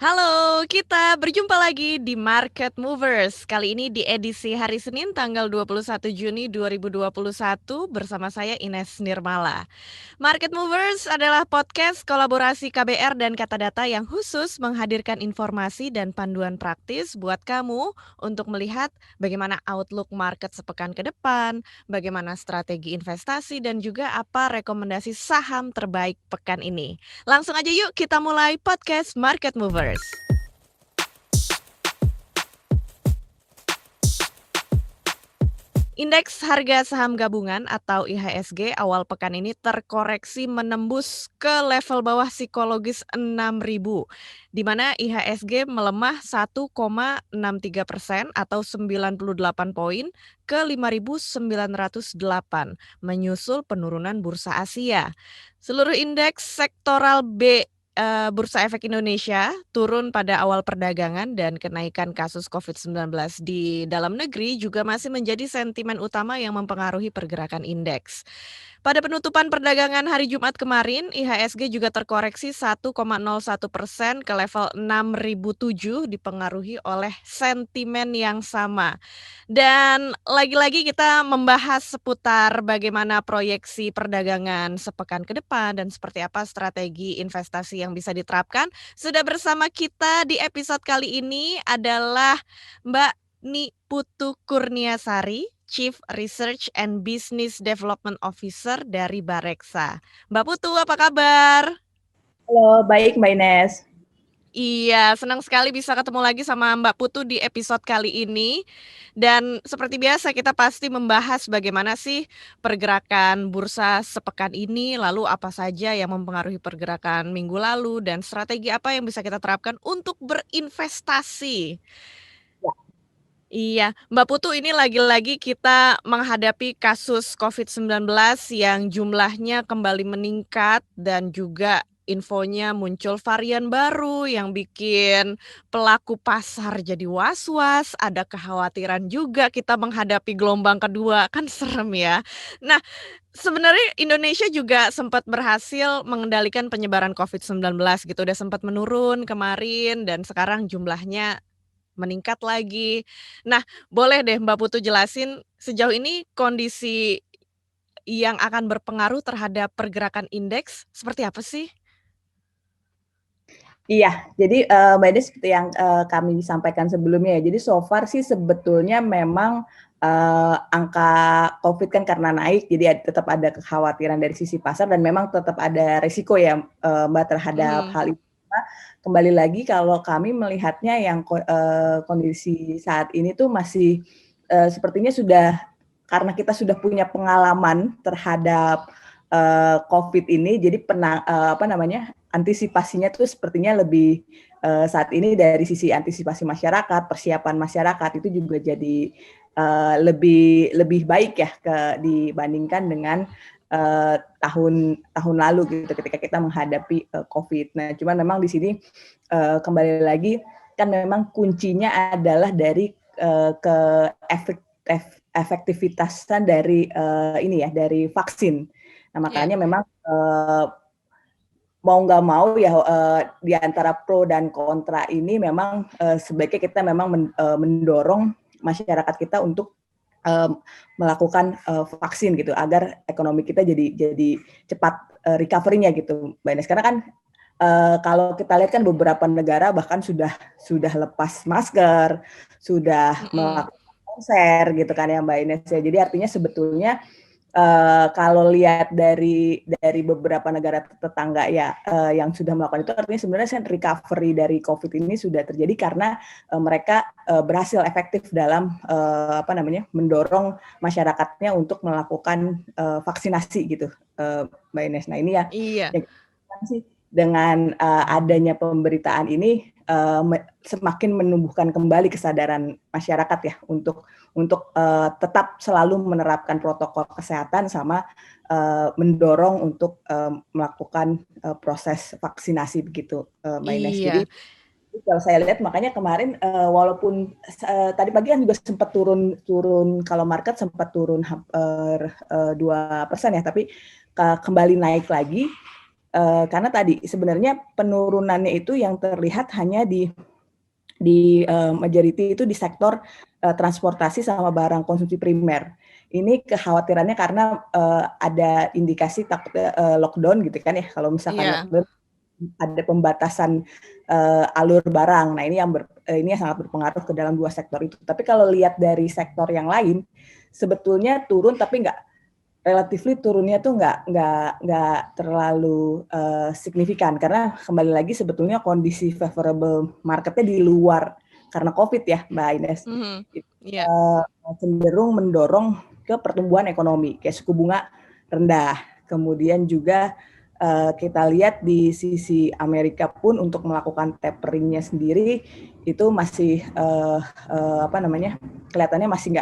Halo, kita berjumpa lagi di Market Movers. Kali ini di edisi hari Senin tanggal 21 Juni 2021 bersama saya Ines Nirmala. Market Movers adalah podcast kolaborasi KBR dan Kata Data yang khusus menghadirkan informasi dan panduan praktis buat kamu untuk melihat bagaimana outlook market sepekan ke depan, bagaimana strategi investasi dan juga apa rekomendasi saham terbaik pekan ini. Langsung aja yuk kita mulai podcast Market Movers. Indeks harga saham gabungan atau IHSG awal pekan ini terkoreksi menembus ke level bawah psikologis 6.000, di mana IHSG melemah 1,63% atau 98 poin ke 5.908, menyusul penurunan bursa Asia. Seluruh indeks sektoral Bursa Efek Indonesia turun pada awal perdagangan dan kenaikan kasus COVID-19 di dalam negeri juga masih menjadi sentimen utama yang mempengaruhi pergerakan indeks. Pada penutupan perdagangan hari Jumat kemarin, IHSG juga terkoreksi 1,01% ke level 6.007 dipengaruhi oleh sentimen yang sama. Dan lagi-lagi kita membahas seputar bagaimana proyeksi perdagangan sepekan ke depan dan seperti apa strategi investasi yang bisa diterapkan. Sudah bersama kita di episode kali ini adalah Mbak Niputu Kurniasari, Chief Research and Business Development Officer dari Bareksa. Mbak Putu, apa kabar? Halo, baik Mbak Ines. Iya, senang sekali bisa ketemu lagi sama Mbak Putu di episode kali ini. Dan seperti biasa kita pasti membahas bagaimana sih pergerakan bursa sepekan ini, lalu apa saja yang mempengaruhi pergerakan minggu lalu, dan strategi apa yang bisa kita terapkan untuk berinvestasi. Ya, Iya, Mbak Putu, ini lagi-lagi kita menghadapi kasus COVID-19 yang jumlahnya kembali meningkat dan juga infonya muncul varian baru yang bikin pelaku pasar jadi was-was, ada kekhawatiran juga kita menghadapi gelombang kedua, kan serem ya. Nah, sebenarnya Indonesia juga sempat berhasil mengendalikan penyebaran COVID-19 gitu, udah sempat menurun kemarin dan sekarang jumlahnya meningkat lagi. Nah, boleh deh Mbak Putu jelasin sejauh ini kondisi yang akan berpengaruh terhadap pergerakan indeks seperti apa sih? iya. Jadi Mbak Ines seperti yang kami sampaikan sebelumnya ya. Jadi so far sih sebetulnya memang angka COVID kan karena naik, jadi tetap ada kekhawatiran dari sisi pasar dan memang tetap ada risiko ya Mbak terhadap Mhm. hal itu. Kembali lagi kalau kami melihatnya yang kondisi saat ini tuh masih sepertinya sudah karena kita sudah punya pengalaman terhadap COVID ini, jadi antisipasinya tuh sepertinya lebih saat ini dari sisi antisipasi masyarakat, persiapan masyarakat itu juga jadi lebih baik ya dibandingkan dengan tahun lalu gitu ketika kita menghadapi COVID. Nah, cuman memang di sini kembali lagi kan memang kuncinya adalah dari ke efektivitasan dari dari vaksin. Nah, Iya. makanya memang mau nggak mau ya di antara pro dan kontra ini memang sebaiknya kita memang mendorong masyarakat kita untuk melakukan vaksin gitu agar ekonomi kita jadi cepat recovery-nya gitu, Mbak Ines. Karena kan kalau kita lihat kan beberapa negara bahkan sudah lepas masker, sudah Mhm. melakukan konser gitu kan ya Mbak Ines ya. Jadi artinya sebetulnya kalau lihat dari beberapa negara tetangga ya yang sudah melakukan itu artinya sebenarnya recovery dari COVID ini sudah terjadi karena mereka berhasil efektif dalam mendorong masyarakatnya untuk melakukan vaksinasi gitu, Mbak Ines. Nah ini ya Iya. yang sih dengan adanya pemberitaan ini semakin menumbuhkan kembali kesadaran masyarakat ya untuk tetap selalu menerapkan protokol kesehatan sama mendorong untuk melakukan proses vaksinasi begitu, Mbak Ines. Jadi Iya. kalau saya lihat makanya kemarin walaupun tadi pagi kan juga sempat turun kalau market sempat turun 2% ya, tapi kembali naik lagi Karena tadi sebenarnya penurunannya itu yang terlihat hanya di majority itu di sektor transportasi sama barang konsumsi primer. Ini kekhawatirannya karena ada indikasi takutnya lockdown gitu kan ya. Kalau misalkan Iya. lockdown ada pembatasan alur barang. Nah, ini yang sangat berpengaruh ke dalam dua sektor itu. Tapi kalau lihat dari sektor yang lain, sebetulnya turun tapi relatively turunnya tuh nggak terlalu signifikan, karena kembali lagi sebetulnya kondisi favorable marketnya di luar karena COVID ya, Mbak Ines. Iya. Cenderung mendorong ke pertumbuhan ekonomi, kayak suku bunga rendah. Kemudian juga kita lihat di sisi Amerika pun untuk melakukan taperingnya sendiri itu masih kelihatannya masih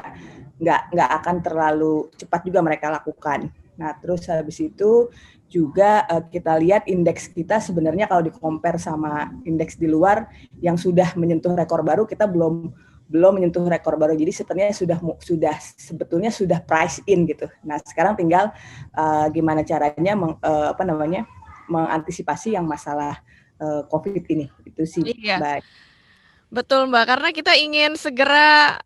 nggak akan terlalu cepat juga mereka lakukan. Nah, terus habis itu juga kita lihat indeks kita sebenarnya kalau di-compare sama indeks di luar yang sudah menyentuh rekor baru, kita belum menyentuh rekor baru. Jadi sebenarnya sebetulnya sudah price in gitu. Nah, sekarang tinggal gimana caranya mengantisipasi yang masalah COVID ini. Itu sih, Iya. Mbak. Betul, Mbak, karena kita ingin segera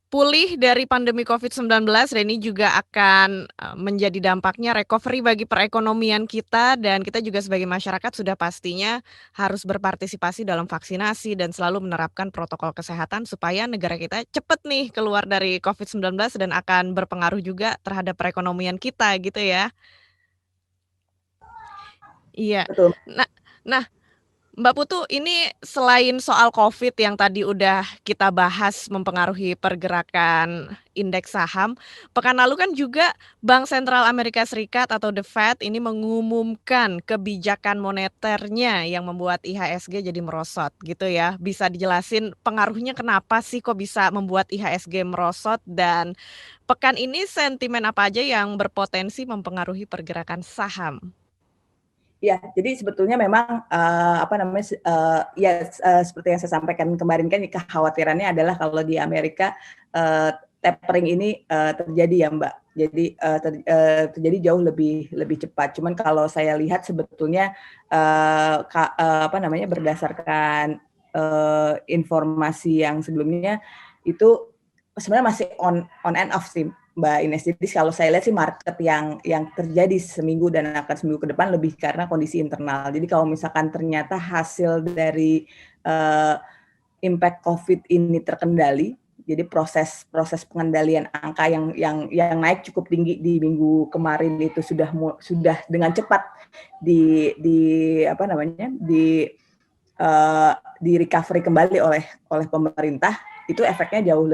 pulih dari pandemi COVID-19 dan ini juga akan menjadi dampaknya recovery bagi perekonomian kita dan kita juga sebagai masyarakat sudah pastinya harus berpartisipasi dalam vaksinasi dan selalu menerapkan protokol kesehatan supaya negara kita cepat nih keluar dari COVID-19 dan akan berpengaruh juga terhadap perekonomian kita gitu ya. Iya. Betul. Nah nah Mbak Putu, ini selain soal COVID yang tadi udah kita bahas mempengaruhi pergerakan indeks saham, pekan lalu kan juga Bank Sentral Amerika Serikat atau The Fed ini mengumumkan kebijakan moneternya yang membuat IHSG jadi merosot gitu ya. Bisa dijelasin pengaruhnya kenapa sih kok bisa membuat IHSG merosot dan pekan ini sentimen apa aja yang berpotensi mempengaruhi pergerakan saham? Ya, jadi sebetulnya memang seperti yang saya sampaikan kemarin kan kekhawatirannya adalah kalau di Amerika tapering ini terjadi ya Mbak. Jadi terjadi jauh lebih cepat. Cuman kalau saya lihat sebetulnya berdasarkan informasi yang sebelumnya itu sebenarnya masih on and off sih Mbak Ines. Jadi kalau saya lihat sih market yang terjadi seminggu dan akan seminggu ke depan lebih karena kondisi internal. Jadi kalau misalkan ternyata hasil dari impact COVID ini terkendali, jadi proses pengendalian angka yang naik cukup tinggi di minggu kemarin itu sudah dengan cepat di di recovery kembali oleh pemerintah, itu efeknya jauh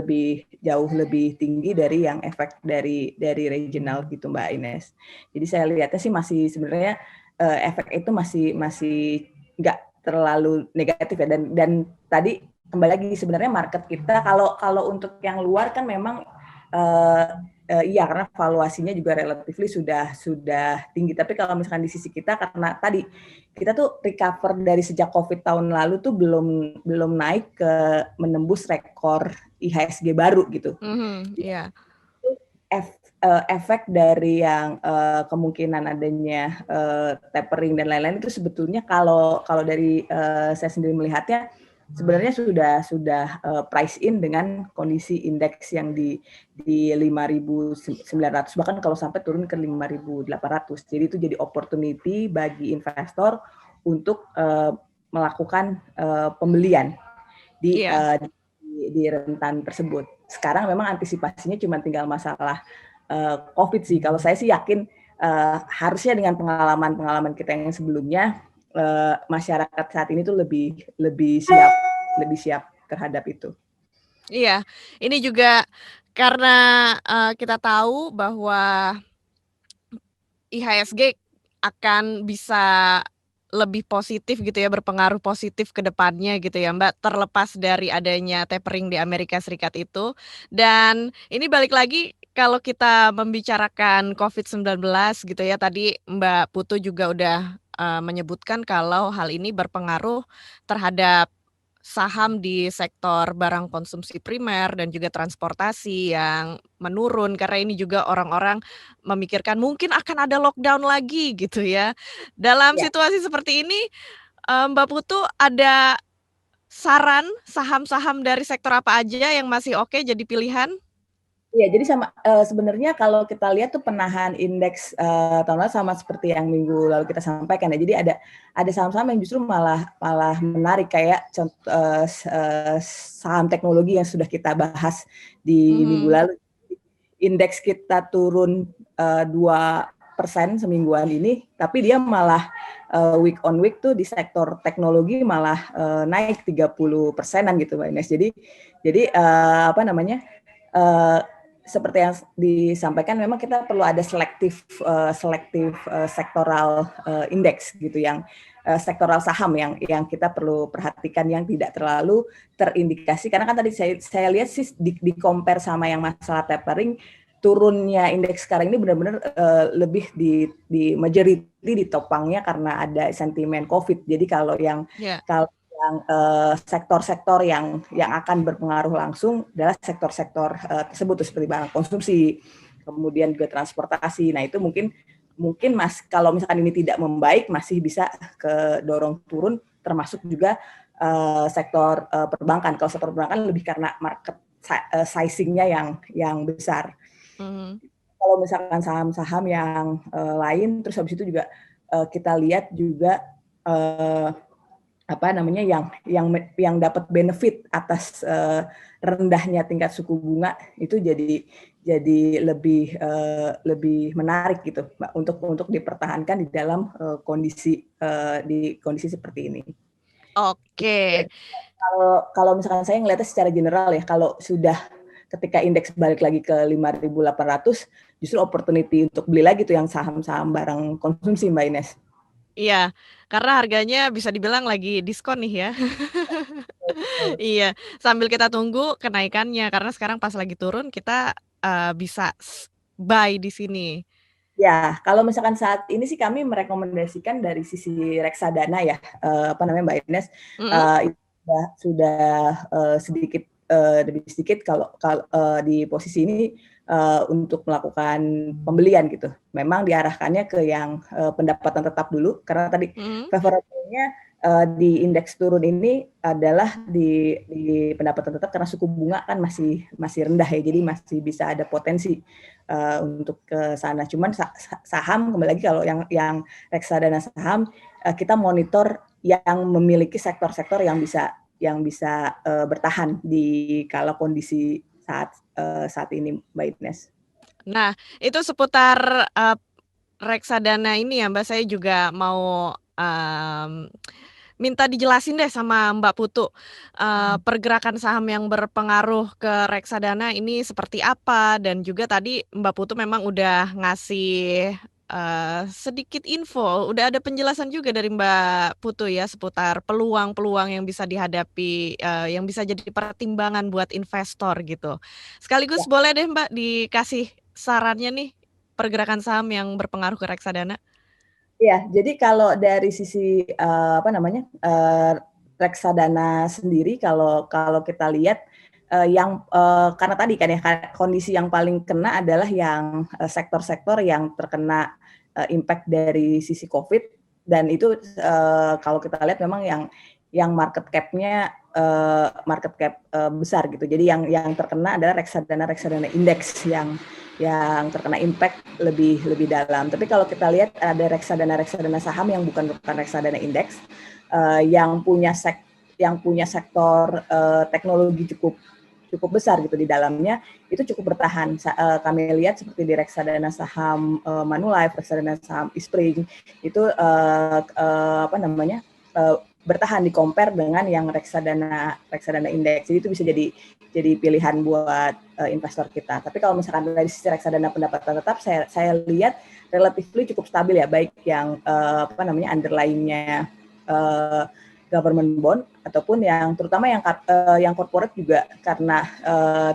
lebih tinggi dari yang efek dari regional gitu Mbak Ines. Jadi saya lihatnya sih masih sebenarnya efek itu masih nggak terlalu negatif ya, dan tadi kembali lagi sebenarnya market kita kalau untuk yang luar kan memang iya karena valuasinya juga relatively sudah tinggi, tapi kalau misalkan di sisi kita karena tadi kita tuh recover dari sejak COVID tahun lalu tuh belum naik ke menembus rekor IHSG baru gitu. Iya. Efek dari yang kemungkinan adanya tapering dan lain-lain itu sebetulnya kalau dari saya sendiri melihatnya sebenarnya sudah price in dengan kondisi indeks yang di 5.900, bahkan kalau sampai turun ke 5.800. Jadi itu jadi opportunity bagi investor untuk melakukan pembelian di Iya. rentan tersebut. Sekarang memang antisipasinya cuma tinggal masalah COVID sih. Kalau saya sih yakin harusnya dengan pengalaman kita yang sebelumnya masyarakat saat ini tuh lebih siap terhadap itu. Iya, ini juga karena, kita tahu bahwa IHSG akan bisa lebih positif gitu ya, berpengaruh positif ke depannya gitu ya Mbak, terlepas dari adanya tapering di Amerika Serikat itu. Dan ini balik lagi kalau kita membicarakan COVID-19 gitu ya, tadi Mbak Putu juga udah, menyebutkan kalau hal ini berpengaruh terhadap saham di sektor barang konsumsi primer dan juga transportasi yang menurun karena ini juga orang-orang memikirkan mungkin akan ada lockdown lagi gitu ya. Dalam Ya. situasi seperti ini, Mbak Putu ada saran saham-saham dari sektor apa aja yang masih oke jadi pilihan? Iya, jadi sama sebenarnya kalau kita lihat tuh penahan indeks tahun lalu sama seperti yang minggu lalu kita sampaikan ya. Jadi ada saham-saham yang justru malah malah menarik kayak contoh saham teknologi yang sudah kita bahas di minggu Mhm. lalu. Indeks kita turun 2% semingguan ini, tapi dia malah week on week tuh di sektor teknologi malah naik 30%-an gitu Mbak Ines. Jadi apa namanya? Uh, Seperti yang disampaikan, memang kita perlu ada selektif sektoral indeks gitu, yang sektoral saham yang kita perlu perhatikan yang tidak terlalu terindikasi, karena kan tadi saya lihat sih di compare sama yang masalah tapering, turunnya indeks sekarang ini benar-benar lebih di majority ditopangnya karena ada sentimen COVID. Jadi kalau yang Ya. sektor-sektor yang akan berpengaruh langsung adalah sektor-sektor tersebut, seperti barang konsumsi, kemudian juga transportasi. Nah itu mungkin kalau misalkan ini tidak membaik masih bisa kedorong turun, termasuk juga sektor perbankan. Kalau sektor perbankan lebih karena market sizing-nya yang besar. Mhm. Kalau misalkan saham-saham yang lain, terus habis itu juga kita lihat juga apa namanya yang dapat benefit atas rendahnya tingkat suku bunga itu jadi lebih menarik gitu Mbak, untuk dipertahankan di dalam kondisi seperti ini. Oke. Kalau misalkan saya ngelihatnya secara general ya, kalau sudah ketika indeks balik lagi ke 5.800, justru opportunity untuk beli lagi tuh yang saham-saham barang konsumsi Mbak Ines. Iya, karena harganya bisa dibilang lagi diskon nih ya. Iya, sambil kita tunggu kenaikannya karena sekarang pas lagi turun kita, bisa buy di sini. Ya, kalau misalkan saat ini sih kami merekomendasikan dari sisi reksadana ya, apa namanya Mbak Ines, Mhm. itu sudah sedikit lebih sedikit kalau di posisi ini untuk melakukan pembelian gitu. Memang diarahkannya ke yang pendapatan tetap dulu, karena tadi Mhm. favorable-nya di indeks turun ini adalah di pendapatan tetap karena suku bunga kan masih rendah ya, jadi masih bisa ada potensi untuk ke sana. Cuman saham kembali lagi, kalau yang reksadana saham kita monitor yang memiliki sektor-sektor yang bisa bertahan di kala kondisi saat ini Mbak Ines. Nah, itu seputar, reksadana ini ya Mbak, saya juga mau, minta dijelasin deh sama Mbak Putu, pergerakan saham yang berpengaruh ke reksadana ini seperti apa? Dan juga tadi Mbak Putu memang udah ngasih, sedikit info, udah ada penjelasan juga dari Mbak Putu ya seputar peluang-peluang yang bisa dihadapi, yang bisa jadi pertimbangan buat investor gitu. Sekaligus Ya. boleh deh Mbak dikasih sarannya nih, pergerakan saham yang berpengaruh ke reksadana? Iya, jadi kalau dari sisi apa namanya reksadana sendiri, kalau kalau kita lihat karena tadi kan ya, kondisi yang paling kena adalah yang sektor-sektor yang terkena impact dari sisi COVID, dan itu kalau kita lihat memang yang market cap-nya market cap besar gitu. Jadi yang terkena adalah reksadana indeks yang terkena impact lebih dalam. Tapi kalau kita lihat ada reksadana saham yang bukan reksadana indeks yang punya sektor teknologi cukup besar gitu di dalamnya, itu cukup bertahan. Kami lihat seperti di reksadana saham Manulife, reksadana saham Ispring, itu apa namanya bertahan di compare dengan yang reksadana indeks. Jadi itu bisa jadi pilihan buat investor kita. Tapi kalau misalkan dari sisi reksadana pendapatan tetap, saya lihat relatively cukup stabil ya, baik yang apa namanya underlying-nya government bond, ataupun yang terutama yang corporate juga, karena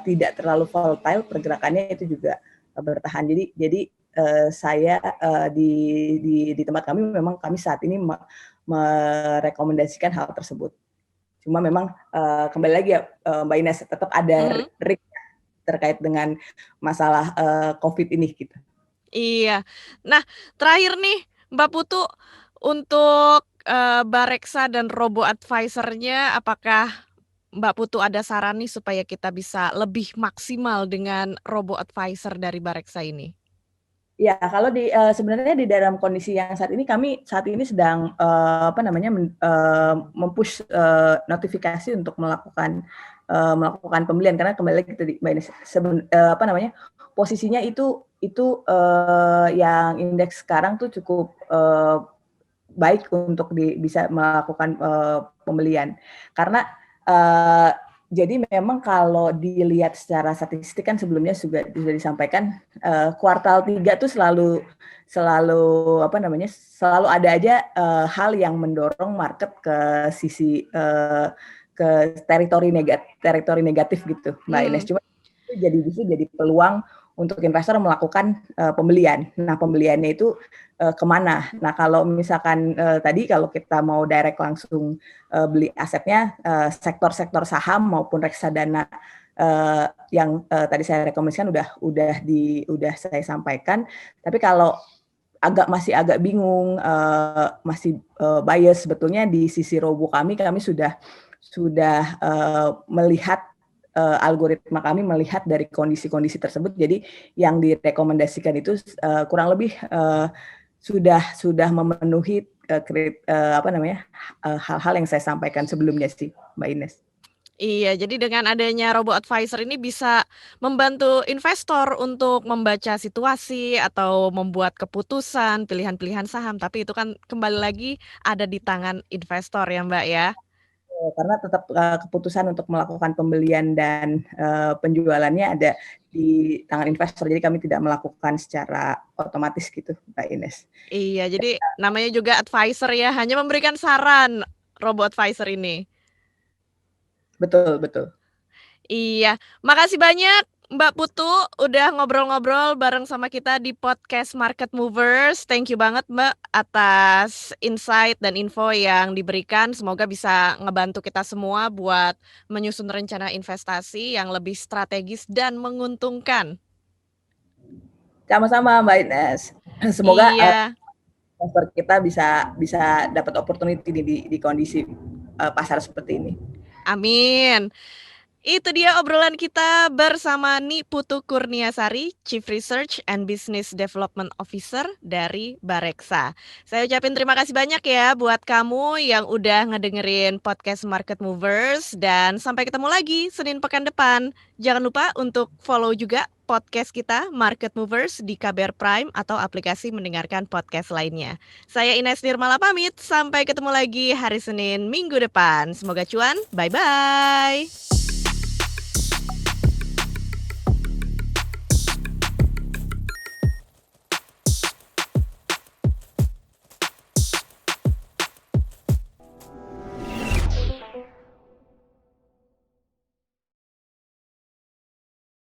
tidak terlalu volatile pergerakannya, itu juga bertahan. Jadi saya di tempat kami memang kami saat ini merekomendasikan hal tersebut. Cuma memang kembali lagi ya Mbak Ines, tetap ada risk terkait dengan masalah COVID ini gitu. Iya. Nah, terakhir nih Mbak Putu, untuk Bareksa dan Robo Advisor-nya, apakah Mbak Putu ada saran nih supaya kita bisa lebih maksimal dengan Robo Advisor dari Bareksa ini? Ya, kalau sebenarnya di dalam kondisi yang saat ini kami sedang mempush notifikasi untuk melakukan pembelian, karena kembali lagi tadi Mbak Ines, posisinya itu yang indeks sekarang tuh cukup baik untuk bisa melakukan pembelian, karena jadi memang kalau dilihat secara statistik kan sebelumnya sudah disampaikan kuartal 3 tuh selalu ada aja hal yang mendorong market ke sisi ke teritori negatif gitu Mbak Ines. Cuma itu jadi peluang untuk investor melakukan pembelian. Nah, pembeliannya itu kemana? Nah, kalau misalkan tadi kalau kita mau direct langsung beli asetnya, sektor-sektor saham maupun reksadana yang tadi saya rekomendasikan udah saya sampaikan. Tapi kalau masih agak bingung, masih bias sebetulnya di sisi robo kami sudah melihat algoritma kami melihat dari kondisi-kondisi tersebut. Jadi yang direkomendasikan itu kurang lebih sudah memenuhi hal-hal yang saya sampaikan sebelumnya sih, Mbak Ines. Iya, jadi dengan adanya Robo Advisor ini bisa membantu investor untuk membaca situasi atau membuat keputusan, pilihan-pilihan saham, tapi itu kan kembali lagi ada di tangan investor ya Mbak ya? Karena tetap keputusan untuk melakukan pembelian dan penjualannya ada di tangan investor, jadi kami tidak melakukan secara otomatis gitu, Mbak Ines. Iya, jadi namanya juga advisor ya, hanya memberikan saran Robo Advisor ini. Betul, betul. Iya, makasih banyak Mbak Putu udah ngobrol-ngobrol bareng sama kita di podcast Market Movers. Thank you banget Mbak atas insight dan info yang diberikan. Semoga bisa ngebantu kita semua buat menyusun rencana investasi yang lebih strategis dan menguntungkan. Sama-sama Mbak Ines. Semoga Iya. investor kita bisa dapat opportunity di kondisi pasar seperti ini. Amin. Itu dia obrolan kita bersama Ni Putu Kurniasari, Chief Research and Business Development Officer dari Bareksa. Saya ucapin terima kasih banyak ya buat kamu yang udah ngedengerin podcast Market Movers, dan sampai ketemu lagi Senin pekan depan. Jangan lupa untuk follow juga podcast kita Market Movers di KBR Prime atau aplikasi mendengarkan podcast lainnya. Saya Ines Nirmala pamit, sampai ketemu lagi hari Senin minggu depan. Semoga cuan, bye-bye.